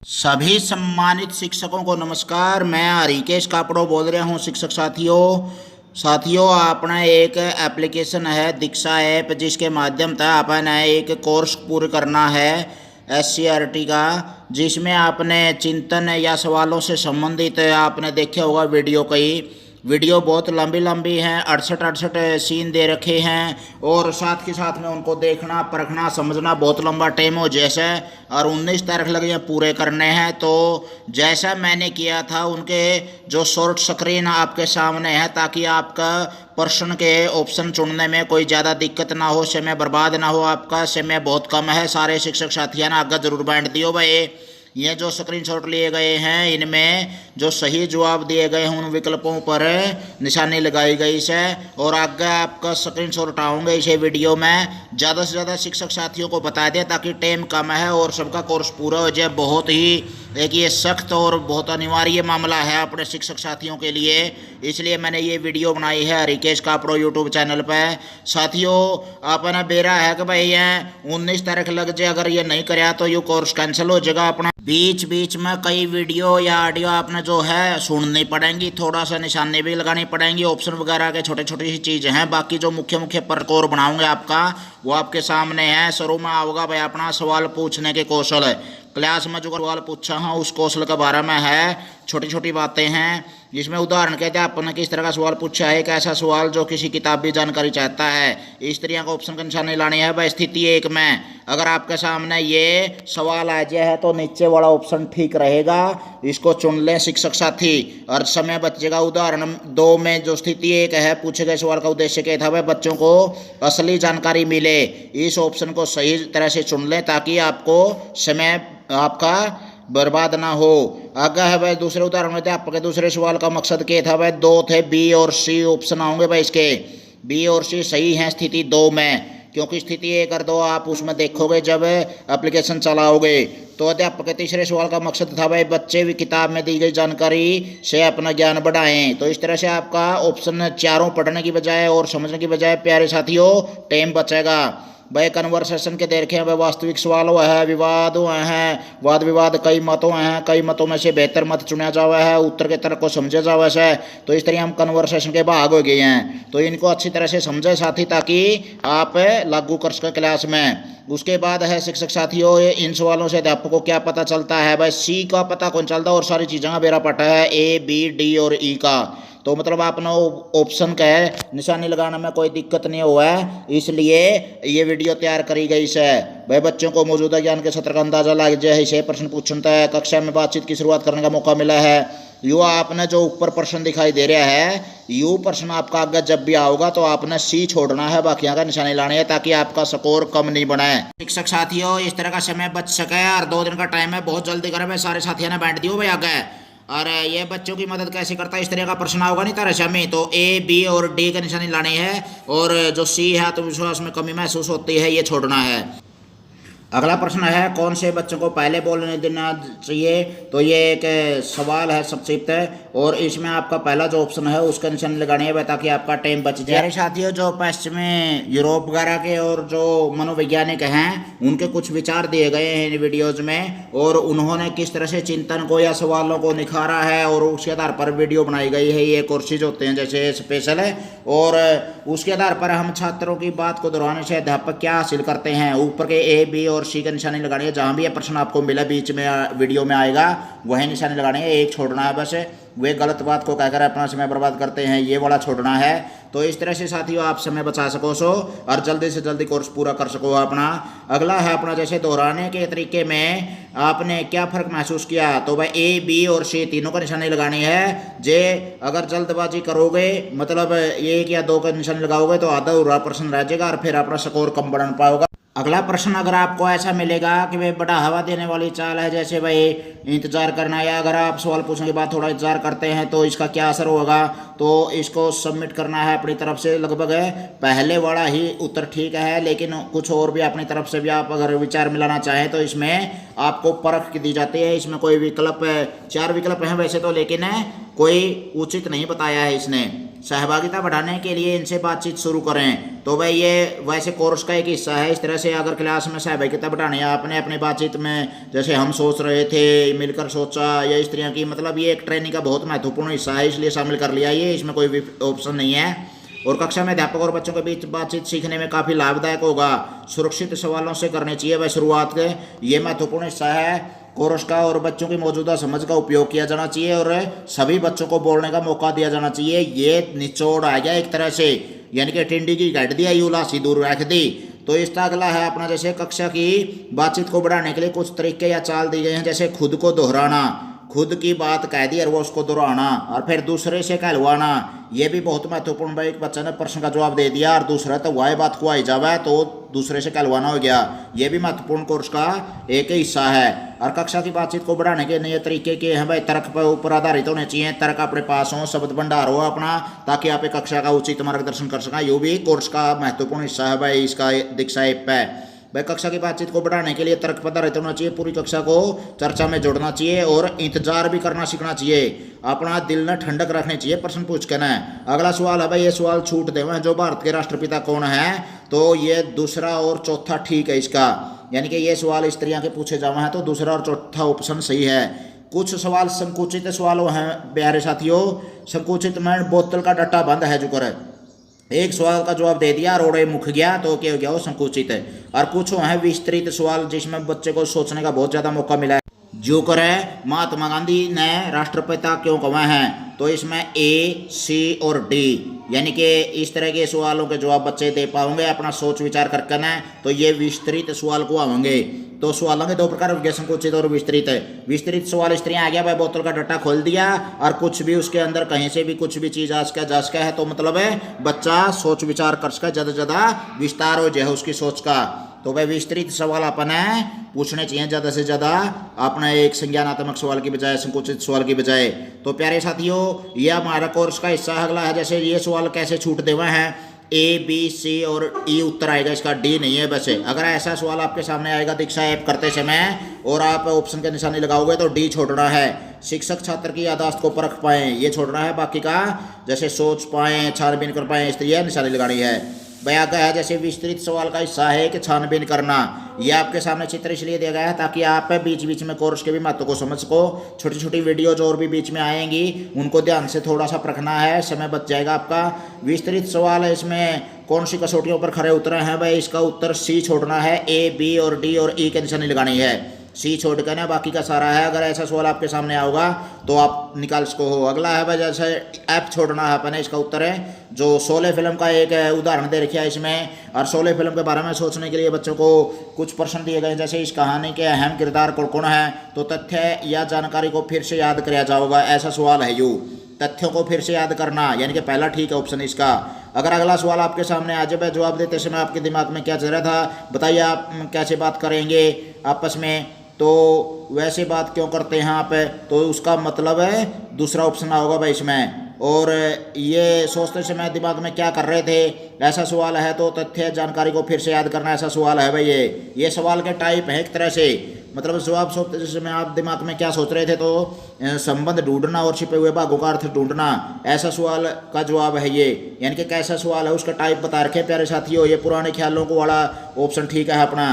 सभी सम्मानित शिक्षकों को नमस्कार। मैं हरिकेश कापड़ो बोल रहा हूँ। शिक्षक साथियों अपना एक एप्लीकेशन है दीक्षा ऐप, जिसके माध्यम से आपने एक कोर्स पूरा करना है SCRT का, जिसमें आपने चिंतन या सवालों से संबंधित आपने देखे होगा वीडियो बहुत लंबी लंबी हैं, 68 सीन दे रखे हैं और साथ के साथ में उनको देखना परखना समझना बहुत लंबा टाइम हो जैसे, और 19 तारीख लगे हैं पूरे करने हैं। तो जैसा मैंने किया था उनके जो शॉर्ट स्क्रीन आपके सामने है, ताकि आपका प्रश्न के ऑप्शन चुनने में कोई ज़्यादा दिक्कत ना हो, समय बर्बाद ना हो। आपका समय बहुत कम है। सारे शिक्षक साथियों ने आगे जरूर बांट दियो भाई। ये जो स्क्रीनशॉट लिए गए हैं इनमें जो सही जवाब दिए गए हैं उन विकल्पों पर निशानी लगाई गई है, और आगे आपका स्क्रीनशॉट उठाऊंगे इसे वीडियो में ज़्यादा से ज़्यादा शिक्षक साथियों को बता दें, ताकि टाइम कम है और सबका कोर्स पूरा हो जाए। बहुत ही एक ये सख्त और बहुत अनिवार्य मामला है अपने शिक्षक साथियों के लिए, इसलिए मैंने ये वीडियो बनाई है हरिकेश कापड़ो यूट्यूब चैनल पर। साथियों अपना बेरा है कि भाई 19 तारीख लग जाए, अगर ये नहीं कराया तो ये कोर्स कैंसिल हो जाएगा अपना। बीच बीच में कई वीडियो या ऑडियो आपने जो है सुननी पड़ेंगी, थोड़ा सा निशाने भी लगानी पड़ेंगी, ऑप्शन वगैरह के छोटे छोटी सी चीज़ें हैं। बाकी जो मुख्य प्रकोर बनाऊंगे आपका वो आपके सामने है। शुरू में आओगा भाई अपना सवाल पूछने के कौशल है। क्लास में जो सवाल पूछा हूँ उस कौशल के बारे में है, छोटी छोटी बातें हैं जिसमें उदाहरण कहते हैं आपने किस तरह का सवाल पूछा है। एक ऐसा सवाल जो किसी किताबी जानकारी चाहता है, इस तरह का ऑप्शन का निशानी लानी है। भाई स्थिति 1 में अगर आपके सामने ये सवाल आ जाए है तो नीचे वाला ऑप्शन ठीक रहेगा, इसको चुन लें शिक्षक साथी और समय बचेगा। उदाहरण 2 में जो स्थिति 1 है, पूछे गए सवाल का उद्देश्य क्या था, वह बच्चों को असली जानकारी मिले। इस ऑप्शन को सही तरह से चुन लें ताकि आपको समय आपका बर्बाद ना हो। आगे है भाई दूसरे उदाहरण में आपके दूसरे सवाल का मकसद क्या था, भाई 2 थे, B और C ऑप्शन आएंगे भाई इसके। B और C सही हैं स्थिति 2 में, क्योंकि स्थिति 1 और 2 आप उसमें देखोगे जब एप्लीकेशन चलाओगे। तो अध्यापक के तीसरे सवाल का मकसद था भाई बच्चे भी किताब में दी गई जानकारी से अपना ज्ञान बढ़ाएं। तो इस तरह से आपका ऑप्शन चारों पढ़ने की बजाय और समझने की बजाय प्यारे साथियों टाइम बचेगा। भाई कन्वर्सेशन के देखे हैं, वास्तविक सवाल हुआ है, विवाद हुए हैं, वाद विवाद कई मतों हैं, कई मतों में से बेहतर मत चुना जावा है, उत्तर के तर्क को समझे जावा है। तो इस तरह हम कन्वर्सेशन के भाग हो गए हैं, तो इनको अच्छी तरह से समझे साथी ताकि आप लागू कर सकें क्लास में। उसके बाद है शिक्षक साथियों इन सवालों से अध्यापक को क्या पता चलता है, भाई C का पता कौन चलता और सारी चीज़ों का बेरा पटा है A B D और E का। तो मतलब आपने ऑप्शन का है निशानी लगाने में कोई दिक्कत नहीं हुआ है, इसलिए ये वीडियो तैयार करी गई है। भाई बच्चों को मौजूदा ज्ञान के सत्र का अंदाजा लग जाए, इसे प्रश्न पूछता है, कक्षा में बातचीत की शुरुआत करने का मौका मिला है। यू आपने जो ऊपर प्रश्न दिखाई दे रहा है, यू प्रश्न आपका आगे जब भी आओगा तो आपने C छोड़ना है, बाकी का निशानी लानी है ताकि आपका स्कोर कम नहीं बनाए। शिक्षक साथियों इस तरह का समय बच सके और 2 दिन का टाइम है, बहुत जल्दी करें भाई। सारे साथियों ने बैठ दियो भाई आगे। और ये बच्चों की मदद कैसे करता है, इस तरह का प्रश्न होगा नहीं तारे शामी, तो A B और D का निशानी लानी है, और जो C है तो विश्वास में कमी महसूस होती है, ये छोड़ना है। अगला प्रश्न है कौन से बच्चों को पहले बोलने देना चाहिए। तो ये एक सवाल है संक्षिप्त है, और इसमें आपका पहला जो ऑप्शन है उसका निशान लगानी है ताकि आपका टाइम बच जाए। मेरे साथियों जो पश्चिमी यूरोप वगैरह के और जो मनोवैज्ञानिक हैं उनके कुछ विचार दिए गए हैं इन वीडियोज में, और उन्होंने किस तरह से चिंतन को या सवालों को निखारा है, और उसके आधार पर वीडियो बनाई गई है। ये कोर्सेज होते हैं जैसे स्पेशल है, और उसके आधार पर हम छात्रों की बात को दोहराने से अध्यापक क्या हासिल करते हैं। ऊपर के A B और C का निशानी लगानी है, जहां भी ये प्रश्न आपको मिला बीच में वीडियो में आएगा वही निशानी लगानी है, एक छोड़ना है बस। वे गलत बात को कहकर अपना समय बर्बाद करते हैं, ये वाला छोड़ना है। तो इस तरह से साथियों आप समय बचा सको और जल्दी से जल्दी कोर्स पूरा कर सको अपना। अगला है अपना जैसे दोहराने के तरीके में आपने क्या फ़र्क महसूस किया, तो भाई A B और C तीनों का निशानी लगानी है। जे अगर जल्दबाजी करोगे मतलब 1 या 2 का निशानी लगाओगे तो आधा अधूरा प्रश्न रह जाएगा और फिर अपना स्कोर कम बढ़ा पाओगे। अगला प्रश्न अगर आपको ऐसा मिलेगा कि भाई बड़ा हवा देने वाली चाल है, जैसे भाई इंतजार करना, या अगर आप सवाल पूछने के बाद थोड़ा इंतजार करते हैं तो इसका क्या असर होगा, तो इसको सबमिट करना है अपनी तरफ से। लगभग पहले वाला ही उत्तर ठीक है, लेकिन कुछ और भी अपनी तरफ से भी आप अगर विचार मिलाना चाहें तो इसमें आपको परख दी जाती है। इसमें कोई विकल्प 4 विकल्प हैं वैसे तो, लेकिन कोई उचित नहीं बताया है इसने। सहभागिता बढ़ाने के लिए इनसे बातचीत शुरू करें। तो भाई ये वैसे कोर्स का एक हिस्सा है। इस तरह से अगर क्लास में सहभागिता बढ़ानी है आपने अपनी बातचीत में, जैसे हम सोच रहे थे, मिलकर सोचा, या इस तरह की, मतलब ये एक ट्रेनिंग का बहुत महत्वपूर्ण हिस्सा है, इसलिए शामिल कर लिया ये, इसमें कोई भी ऑप्शन नहीं है। और कक्षा में अध्यापक और बच्चों के बीच बातचीत सीखने में काफ़ी लाभदायक होगा। सुरक्षित सवालों से करनी चाहिए वह शुरुआत के, ये महत्वपूर्ण हिस्सा है कोर्स का। और बच्चों की मौजूदा समझ का उपयोग किया जाना चाहिए और सभी बच्चों को बोलने का मौका दिया जाना चाहिए। ये निचोड़ आ गया एक तरह से, यानी कि टिंडी की घट दिया यूलासी दूर रख दी। तो इसका अगला है अपना, जैसे कक्षा की बातचीत को बढ़ाने के लिए कुछ तरीके या चाल दी गई हैं, जैसे खुद को दोहराना, खुद की बात कह दी और वो उसको दोहराना, और फिर दूसरे से कहलवाना। ये भी बहुत महत्वपूर्ण भाई। एक बच्चे ने प्रश्न का जवाब दे दिया और दूसरा तो वही बात को आई जावे तो दूसरे से कहलवाना हो गया। ये भी महत्वपूर्ण कोर्स का एक हिस्सा है। और कक्षा की बातचीत को बढ़ाने के नए तरीके के हैं भाई, तर्क पर ऊपर आधारित होने चाहिए, तर्क अपने पास हो, शब्द भंडार हो अपना, ताकि आप एक कक्षा का उचित मार्गदर्शन कर सकें। ये भी कोर्स का महत्वपूर्ण हिस्सा है भाई इसका दीक्षा ऐप है भाई। कक्षा की बातचीत को बढ़ाने के लिए तर्क पर आधारित होना चाहिए, पूरी कक्षा को चर्चा में जोड़ना चाहिए और इंतजार भी करना सीखना चाहिए। अपना दिल न ठंडक रखनी चाहिए प्रश्न पूछ के ना। अगला सवाल है भाई, ये सवाल छूट देवे जो भारत के राष्ट्रपिता कौन है, तो ये दूसरा और चौथा ठीक है इसका, यानी कि ये सवाल इस तरह के पूछे जावे हैं तो दूसरा और चौथा ऑप्शन सही है। कुछ सवाल संकुचित सवाल हैं प्यारे साथियों। संकुचित में बोतल का डट्टा बंद है जो करे, एक सवाल का जवाब दे दिया और ओड़े मुख गया, तो क्या हो गया, वो संकुचित है। और कुछ है विस्तृत सवाल जिसमें बच्चे को सोचने का बहुत ज़्यादा मौका मिला है, जो करे महात्मा गांधी ने राष्ट्रपिता क्यों कहे हैं, तो इसमें ए, सी और डी, यानी कि इस तरह के सवालों के जवाब बच्चे दे पाओगे अपना सोच विचार करके ना। तो ये विस्तृत सवाल को आवेंगे। तो सवालों के दो प्रकार हो गए, संकुचित और विस्तृत। विस्तृत सवाल इस तरह आ गया भाई, बोतल का डट्टा खोल दिया और कुछ भी उसके अंदर कहीं से भी कुछ भी चीज़ आ सके जा सके है, तो मतलब है बच्चा सोच विचार कर सके, ज़्यादा से ज़्यादा विस्तार हो जाए उसकी सोच का। तो भाई विस्तृत सवाल अपने पूछने चाहिए ज़्यादा से ज़्यादा, अपने एक संज्ञानात्मक सवाल की बजाय, संकुचित सवाल की बजाय। तो प्यारे साथियों, ये हमारा कोर्स का हिस्सा अगला है। जैसे ये सवाल कैसे छूट देवे हैं, ए, बी, सी और ई उत्तर आएगा, इसका डी नहीं है। वैसे अगर ऐसा सवाल आपके सामने आएगा दीक्षा ऐप करते समय और आप ऑप्शन के निशानी लगाओगे तो डी छोड़ना है। शिक्षक छात्र की यादाश्त को परख पाएँ, ये छोड़ना है। बाकी का जैसे सोच पाएँ, छानबीन कर पाएँ, इस तरह निशानी लगानी है। भाई आगे है जैसे विस्तृत सवाल का हिस्सा है कि छानबीन करना। यह आपके सामने चित्र इसलिए दिया गया है ताकि आप बीच बीच में कोर्स के भी महत्व को समझ सको। छोटी छोटी वीडियोज और भी बीच में आएंगी, उनको ध्यान से थोड़ा सा परखना है, समय बच जाएगा आपका। विस्तृत सवाल है, इसमें कौन सी कसौटियों पर खरे उतरे हैं भाई, इसका उत्तर सी छोड़ना है। ए, बी और डी और ई की निशानी लगानी है, सी छोड़ कर ना बाकी का सारा है। अगर ऐसा सवाल आपके सामने आओगा तो आप निकाल सको हो। अगला है भाई जैसे ऐप छोड़ना है अपने, इसका उत्तर है जो शोले फिल्म का एक उदाहरण दे रखा है इसमें। और शोले फिल्म के बारे में सोचने के लिए बच्चों को कुछ प्रश्न दिए गए, जैसे इस कहानी के अहम किरदार कौन कौन है, तो तथ्य या जानकारी को फिर से याद किया जाएगा, ऐसा सवाल है। यू तथ्यों को फिर से याद करना, यानी कि पहला ठीक है ऑप्शन इसका। अगर अगला सवाल आपके सामने आ जाए, जवाब देते समय आपके दिमाग में क्या चल रहा था, बताइए आप कैसे बात करेंगे आपस में, तो वैसे बात क्यों करते हैं आप, तो उसका मतलब है दूसरा ऑप्शन होगा भाई इसमें। और ये सोचते समय दिमाग में क्या कर रहे थे, ऐसा सवाल है। तो तथ्य जानकारी को फिर से याद करना, ऐसा सवाल है भाई। ये सवाल के टाइप है एक तरह से, मतलब जवाब सोचते समय आप दिमाग में क्या सोच रहे थे, तो संबंध ढूंढना और छिपे हुए भागों का अर्थ ढूंढना, ऐसा सवाल का जवाब है ये। यानी कि कैसा सवाल है उसका टाइप बता रखे प्यारे साथियों। ये पुराने ख्यालों को वाला ऑप्शन ठीक है अपना।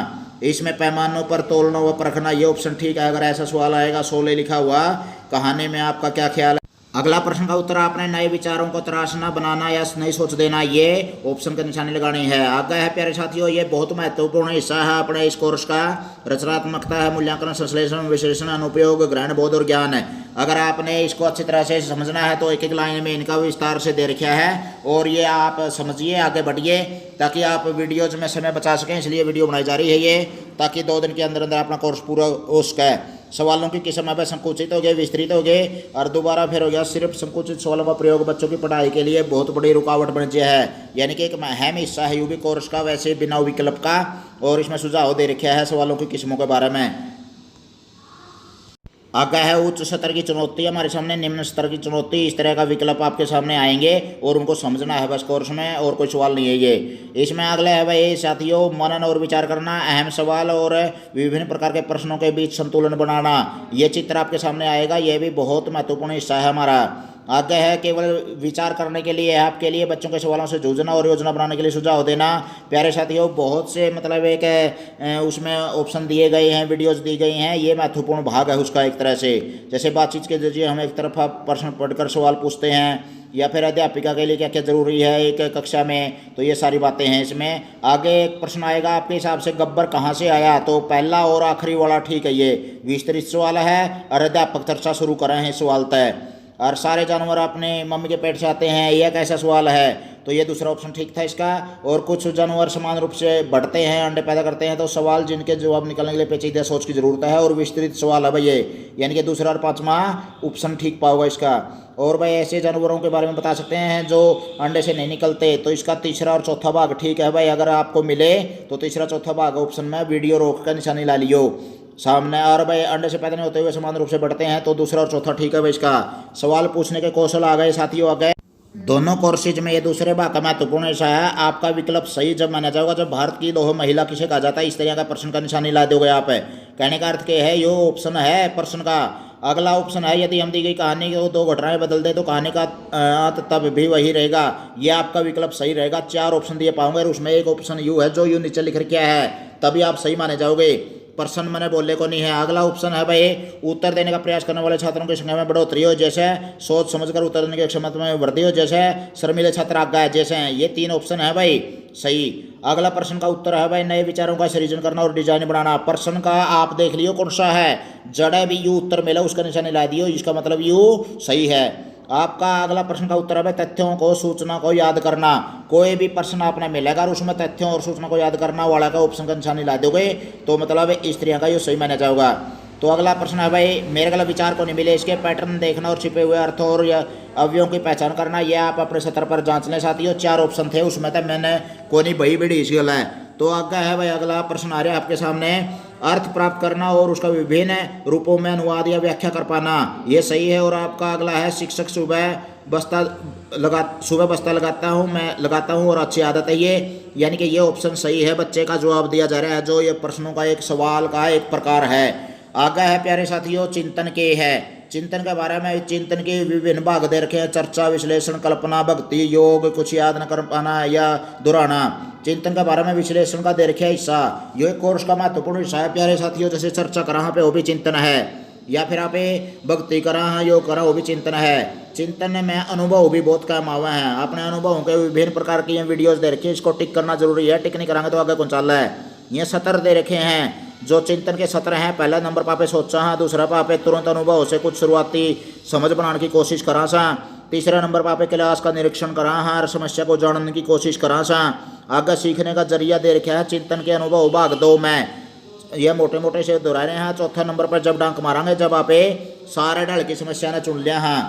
इसमें पैमानों पर तोलना व परखना, ये ऑप्शन ठीक है। अगर ऐसा सवाल आएगा, शोले लिखा हुआ कहानी में, आपका क्या ख्याल है। अगला प्रश्न का उत्तर आपने नए विचारों को तराशना, बनाना या नई सोच देना, ये ऑप्शन के निशानी लगानी है। आगे है प्यारे साथियों, ये बहुत महत्वपूर्ण हिस्सा है अपने इस कोर्स का। रचनात्मकता है, मूल्यांकन, संश्लेषण, विश्लेषण, अनुपयोग, ग्रहण, बोध और ज्ञान है। अगर आपने इसको अच्छी तरह से समझना है तो एक एक लाइन में इनका विस्तार से दे रखा है, और ये आप समझिए, आगे बढ़िए, ताकि आप वीडियोज में समय बचा सकें। इसलिए वीडियो बनाई जा रही है ये, ताकि 2 दिन के अंदर अंदर अपना कोर्स पूरा हो सके। सवालों की किस्म है संकुचित हो गए, विस्तृत हो गए, और दोबारा फिर हो गया सिर्फ संकुचित सवालों का प्रयोग बच्चों की पढ़ाई के लिए बहुत बड़ी रुकावट बन गया है। यानी कि एक अहम हिस्सा है यूबी कोर्स का, वैसे बिना विकल्प का। और इसमें सुझाव दे रखा है सवालों की किस्मों के बारे में। आगे है उच्च स्तर की चुनौती, हमारे सामने निम्न स्तर की चुनौती। इस तरह का विकल्प आपके सामने आएंगे और उनको समझना है बस कोर्स में, और कोई सवाल नहीं है ये। इसमें अगले है भाई साथियों, मनन और विचार करना, अहम सवाल और विभिन्न प्रकार के प्रश्नों के बीच संतुलन बनाना। ये चित्र आपके सामने आएगा, ये भी बहुत महत्वपूर्ण हिस्सा है हमारा। आगे है केवल विचार करने के लिए, आपके लिए बच्चों के सवालों से जूझना और योजना बनाने के लिए सुझाव देना। प्यारे साथियों, बहुत से मतलब एक उसमें ऑप्शन दिए गए हैं, वीडियोस दी गई हैं, ये महत्वपूर्ण भाग है उसका एक तरह से। जैसे बातचीत के जरिए हम एक तरफा प्रश्न पढ़कर सवाल पूछते हैं, या फिर अध्यापिका के लिए क्या क्या ज़रूरी है एक कक्षा में, तो ये सारी बातें हैं इसमें। आगे एक प्रश्न आएगा आपके हिसाब से गब्बर कहाँ से आया, तो पहला और आखिरी वाला ठीक है, ये विस्तृत सवाल है और अध्यापक चर्चा शुरू कर रहे हैं सवाल तय। और सारे जानवर अपने मम्मी के पेट से आते हैं, यह कैसा सवाल है, तो ये दूसरा ऑप्शन ठीक था इसका। और कुछ जानवर समान रूप से बढ़ते हैं, अंडे पैदा करते हैं, तो सवाल जिनके जवाब निकालने के लिए पेचीदा सोच की जरूरत है। और विस्तृत सवाल है भाई ये, यानी कि दूसरा और पांचवा ऑप्शन ठीक पाओगे इसका। और भाई ऐसे जानवरों के बारे में बता सकते हैं जो अंडे से नहीं निकलते, तो इसका तीसरा और चौथा भाग ठीक है भाई। अगर आपको मिले तो तीसरा चौथा भाग ऑप्शन में वीडियो रोक कर निशानी ला लियो सामने। और भाई अंडे से पैदा नहीं होते हुए समान रूप से बढ़ते हैं, तो दूसरा और चौथा ठीक है भाई इसका। सवाल पूछने के कौशल आ गए साथियों, आ गए। दोनों कोर्सेज में ये दूसरे भाग का महत्वपूर्ण हिस्सा है। आपका विकल्प सही जब माना जाएगा जब भारत की लौह महिला किसे कहा जाता है, इस तरह का प्रश्न का निशानी ला दोगे आप। कहने का अर्थ क्या है, यो ऑप्शन है प्रश्न का। अगला ऑप्शन है, यदि हम दी गई कहानी को दो घटनाएं बदल दें तो कहानी का अंत तब भी वही रहेगा। यह आपका विकल्प सही रहेगा। 4 ऑप्शन दिए पाओगे और उसमें एक ऑप्शन यू है जो यू नीचे लिख रखा है, तभी आप सही माने जाओगे। प्रश्न मैंने बोलने को नहीं है। अगला ऑप्शन है भाई, उत्तर देने का प्रयास करने वाले छात्रों की संख्या में बढ़ोतरी हो, जैसे सोच समझकर उत्तर देने की क्षमता में वृद्धि हो, जैसे शर्मीले छात्र आज्ञा है, जैसे हैं। ये 3 ऑप्शन है भाई सही। अगला प्रश्न का उत्तर है भाई, नए विचारों का सृजन करना और डिजाइन बनाना। प्रश्न का आप देख लियो कौन सा है, जड़े भी यू उत्तर मिला उसका निशानी ला दियो, इसका मतलब यू सही है। आपका अगला प्रश्न का उत्तर है तथ्यों को सूचना को याद करना। कोई भी प्रश्न आपने मिलेगा और उसमें तथ्यों और सूचना को याद करना वाला का ऑप्शन का निशानी ला दोगे तो मतलब इस तरह का ये सही माना जाएगा। तो अगला प्रश्न है भाई, मेरे गला विचार को नहीं मिले, इसके पैटर्न देखना और छिपे हुए अर्थों और या अवयवों की पहचान करना। यह आप अपने सत्र पर जांच लें साथियों। 4 ऑप्शन थे उसमें, तो मैंने कोई बड़ी बड़ी इसी गला है। तो आगे है भाई अगला प्रश्न आ रहा है आपके सामने, अर्थ प्राप्त करना और उसका विभिन्न रूपों में अनुवाद या व्याख्या कर पाना। ये सही है। और आपका अगला है, शिक्षक सुबह बस्ता लगाता हूँ मैं लगाता हूँ और अच्छी आदत है ये, यानी कि ये ऑप्शन सही है। बच्चे का जवाब दिया जा रहा है जो ये प्रश्नों का एक सवाल का एक प्रकार है। आगे है प्यारे साथियों, चिंतन के है। चिंतन के बारे में चिंतन के विभिन्न भाग दे रखे हैं, चर्चा, विश्लेषण, कल्पना, भक्ति, योग, कुछ याद न कर पाना या दोहराना। चिंतन के बारे में विश्लेषण का दे रखे हिस्सा, ये एक कोर्स का महत्वपूर्ण हिस्सा है प्यारे साथियों। जैसे चर्चा करा पे वो भी चिंतन है, या फिर आप भक्ति करा योग करा वो भी चिंतन है। चिंतन में अनुभव भी बहुत काम आवा है। अपने अनुभवों के विभिन्न प्रकार की वीडियोस दे रखे, इसको टिक करना जरूरी है। टिक नहीं करांगे तो आगे कौन चल रहा है। ये सत्र दे रखे हैं जो चिंतन के सत्र हैं। पहला नंबर पर सोचा हाँ, दूसरा पर तुरंत अनुभव से कुछ शुरुआती समझ बनाने की कोशिश करा सा, तीसरा नंबर पर क्लास का निरीक्षण करा हाँ और समस्या को जानने की कोशिश करा सा। आगे सीखने का जरिया दे रखा है चिंतन के अनुभव भाग 2 में, ये मोटे मोटे से दोहरा रहे हैं। चौथा नंबर पर जब डांक मारांगे, जब आप सारे ढल की समस्या ने चुन लिया हाँ,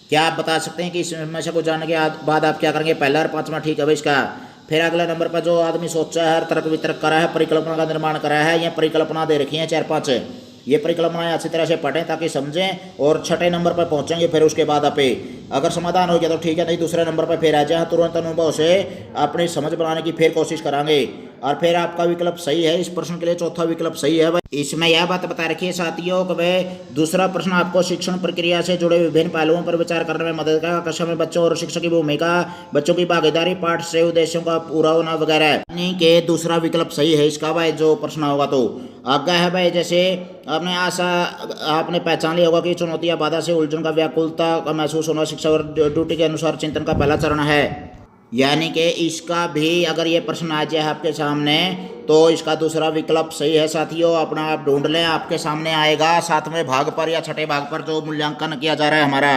क्या आप बता सकते हैं कि इस समस्या को जानने के बाद आप क्या करेंगे। पहला और 5वां ठीक है भाई इसका। फिर अगले नंबर पर जो आदमी सोचा है, तर्क वितर्क करा है, परिकल्पना का निर्माण करा है, ये परिकल्पना दे रखी है 4-5। ये परिकल्पनाएं अच्छी तरह से पढ़ें ताकि समझें। और 6ठे नंबर पर पहुंचेंगे फिर उसके बाद आप अगर समाधान हो गया तो ठीक है, नहीं दूसरे नंबर पर फिर आ जाए, तुरंत अनुभव से अपनी समझ बनाने की फिर कोशिश करांगे। और फिर आपका विकल्प सही है। इस प्रश्न के लिए चौथा विकल्प सही है। इसमें यह बात बता रखी है साथियों कि भाई दूसरा प्रश्न आपको शिक्षण प्रक्रिया से जुड़े विभिन्न पहलुओं पर विचार करने में मदद करेगा। कक्षा में बच्चों और शिक्षक की भूमिका, बच्चों की भागीदारी, पाठ से उद्देश्यों का पूरा होना वगैरह, यानी कि दूसरा विकल्प सही है इसका भाई जो प्रश्न होगा। तो आगे है भाई, जैसे आपने पहचान लिया होगा कि चुनौतियां, बाधा से उलझन का, व्याकुलता का महसूस होना शिक्षा और ड्यूटी के अनुसार चिंतन का पहला चरण है। यानी कि इसका भी अगर ये प्रश्न आ जाए आपके सामने तो इसका दूसरा विकल्प सही है साथियों। अपना आप ढूंढ लें, आपके सामने आएगा 7वें भाग पर या 6ठे भाग पर जो मूल्यांकन किया जा रहा है हमारा।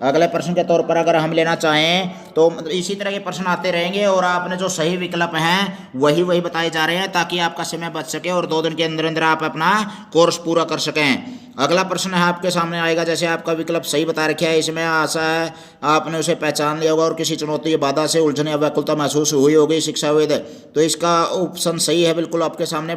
अगले प्रश्न के तौर पर अगर हम लेना चाहें तो इसी तरह के प्रश्न आते रहेंगे और आपने जो सही विकल्प हैं वही बताए जा रहे हैं ताकि आपका समय बच सके और 2 दिन के अंदर अंदर आप अपना कोर्स पूरा कर सकें। अगला प्रश्न है आपके सामने आएगा, जैसे आपका विकल्प सही बता रखा है, इसमें आशा है आपने उसे पहचान लिया होगा और किसी चुनौती या बाधा से उलझन या व्याकुलता महसूस हुई होगी शिक्षाविद, तो इसका ऑप्शन सही है बिल्कुल आपके सामने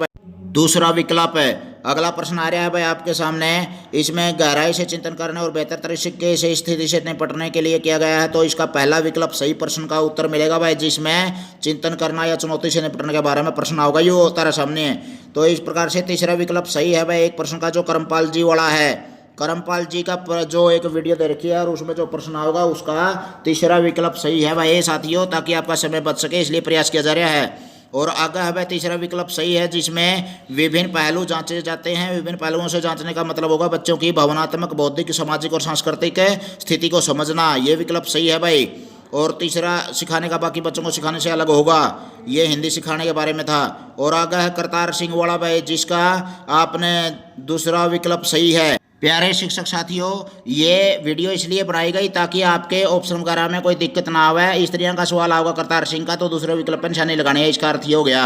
दूसरा विकल्प है। अगला प्रश्न आ रहा है भाई आपके सामने, इसमें गहराई से चिंतन करने और बेहतर तरीके से स्थिति से निपटने के लिए किया गया है, तो इसका पहला विकल्प सही प्रश्न का उत्तर मिलेगा भाई, जिसमें चिंतन करना या चुनौती से निपटने के बारे में प्रश्न होगा, ये होता है सामने। तो इस प्रकार से तीसरा विकल्प सही है भाई एक प्रश्न का जो कर्मपाल जी वाला है। करमपाल जी का जो एक वीडियो दे रखी है और उसमें जो प्रश्न होगा उसका तीसरा विकल्प सही है भाई साथियों, ताकि आपका समय बच सके इसलिए प्रयास किया जा रहा है। और आगे है भाई तीसरा विकल्प सही है, जिसमें विभिन्न पहलू जांचे जाते हैं। विभिन्न पहलुओं से जांचने का मतलब होगा बच्चों की भावनात्मक, बौद्धिक, सामाजिक और सांस्कृतिक स्थिति को समझना, ये विकल्प सही है भाई। और तीसरा सिखाने का बाकी बच्चों को सिखाने से अलग होगा, ये हिंदी सिखाने के बारे में था। और आगे है करतार सिंह वाला भाई, जिसका आपने दूसरा विकल्प सही है। प्यारे शिक्षक साथियों, ये वीडियो इसलिए बनाई गई ताकि आपके ऑप्शन वगैरह में कोई दिक्कत ना आवे। इस तरह का सवाल होगा करतार सिंह का तो दूसरे विकल्प पर निशानी लगानी है, इसका अर्थ ही हो गया।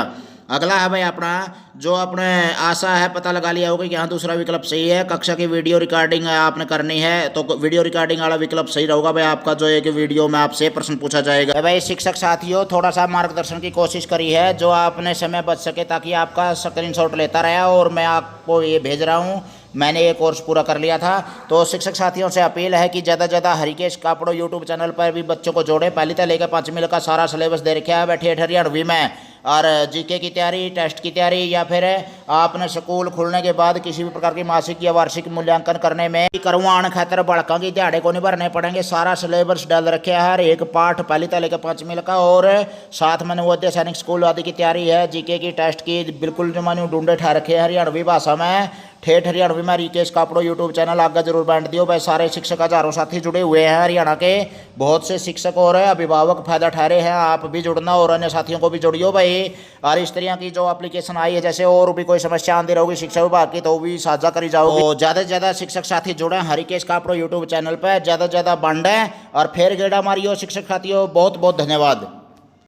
अगला है भाई अपना जो आपने आशा है पता लगा लिया होगा कि हाँ दूसरा विकल्प सही है। कक्षा की वीडियो रिकॉर्डिंग आपने करनी है तो वीडियो रिकॉर्डिंग वाला विकल्प सही रहेगा भाई आपका, जो एक वीडियो में आपसे प्रश्न पूछा जाएगा। भाई शिक्षक साथियों, थोड़ा सा मार्गदर्शन की कोशिश करी है जो आपने समय बच सके, ताकि आपका स्क्रीनशॉट लेता रहा और मैं आपको ये भेज रहा हूँ। मैंने ये कोर्स पूरा कर लिया था। तो शिक्षक साथियों से अपील है कि ज़्यादा से ज़्यादा हरिकेश कापड़ो यूट्यूब चैनल पर भी बच्चों को जोड़े। पहली से लेकर 5वीं का सारा सिलेबस दे रखा है बैठे 8वीं में, और जीके की तैयारी, टेस्ट की तैयारी, या फिर आपने स्कूल खुलने के बाद किसी भी प्रकार की मासिक या वार्षिक मूल्यांकन करने में करवाने खातर बड़का की दिहाड़े को नहीं भरने पड़ेंगे। सारा सिलेबस डाल रखे है, हर एक पाठ पहली से लेकर 5वीं का, और साथ में नवोदय सैनिक स्कूल आदि की तैयारी है। जीके की टेस्ट की बिल्कुल जो मानो ढूंढे ठा रखे हैं हरियाणवी भाषा में, ठेठ हरियाणवी में हरिकेश कापड़ो यूट्यूब चैनल आगे जरूर बांट दियो भाई। सारे शिक्षक हजारों साथी जुड़े हुए हैं हरियाणा के, बहुत से शिक्षक और अभिभावक फायदा ठहरे हैं। आप भी जुड़ना और अन्य साथियों को भी जोड़ियो भाई। और इस तरह की जो एप्लीकेशन आई है, जैसे और भी कोई समस्या आती रहोगी शिक्षा विभाग की, तो भी साझा करी जाओगी। तो ज़्यादा से ज़्यादा शिक्षक साथी जुड़े हरिकेश कापड़ो यूट्यूब चैनल पर, ज़्यादा से ज़्यादा बांटें और फिर गेड़ा मारियो शिक्षक साथियों। बहुत बहुत धन्यवाद।